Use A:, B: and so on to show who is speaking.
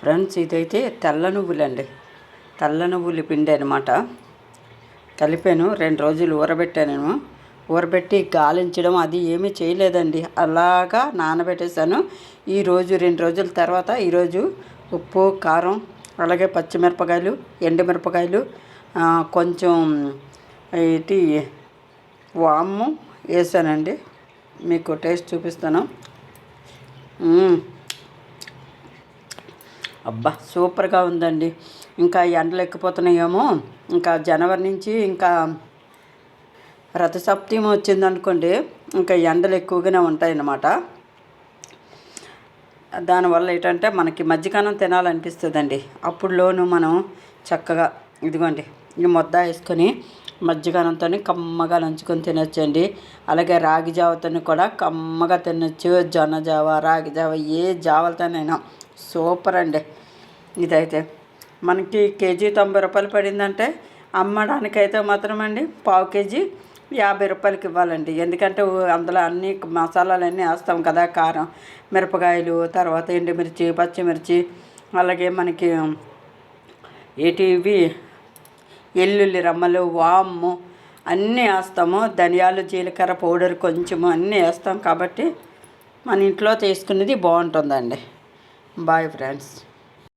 A: Friends, ఇదైతే తెల్ల నువ్వులండి. తెల్ల నువ్వుల పిండి అనమాట. కలిపాను, 2 రోజులు ఊరబెట్టాను. ఊరబెట్టి గాలించడం అది ఏమీ చేయలేదండి, అలాగా నానబెట్టేశాను. ఈరోజు 2 రోజుల తర్వాత ఈరోజు ఉప్పు, కారం, అలాగే పచ్చిమిరపకాయలు, ఎండుమిరపకాయలు, కొంచెం ఏంటి వాము వేసానండి. మీకు టేస్ట్ చూపిస్తాను. అబ్బా, సూపర్గా ఉందండి. ఇంకా ఎండలు ఎక్కిపోతున్నాయేమో. ఇంకా జనవరి నుంచి ఇంకా రథసప్తమి వచ్చిందనుకోండి, ఇంకా ఎండలు ఎక్కువగానే ఉంటాయన్నమాట. దానివల్ల ఏంటంటే మనకి మజ్జిగన్నం తినాలనిపిస్తుందండి. అప్పుడులోను మనం చక్కగా ఇదిగోండి ఈ ముద్ద వేసుకొని మజ్జిగన్నంతో కమ్మగా నంచుకొని తినొచ్చండి. అలాగే రాగి జావతో కూడా కమ్మగా తినొచ్చు. జొన్న జావ, రాగి జావ, ఏ జావలతోనైనా సూపర్ అండి. ఇదైతే మనకి కేజీ 90 రూపాయలు పడిందంటే, అమ్మడానికైతే మాత్రం అండి పావు కేజీ 50 రూపాయలకి ఇవ్వాలండి. ఎందుకంటే అందులో అన్ని మసాలాలన్నీ వేస్తాం కదా, కారం, మిరపకాయలు, తర్వాత ఎండుమిర్చి, పచ్చిమిర్చి, అలాగే మనకి ఇవి ఎల్లుల్లి రమ్మలు, వాము అన్నీ వేస్తాము. ధనియాలు, జీలకర్ర పౌడర్ కొంచెము అన్నీ వేస్తాం కాబట్టి మన ఇంట్లో చేసుకునేది బాగుంటుందండి. Bye friends.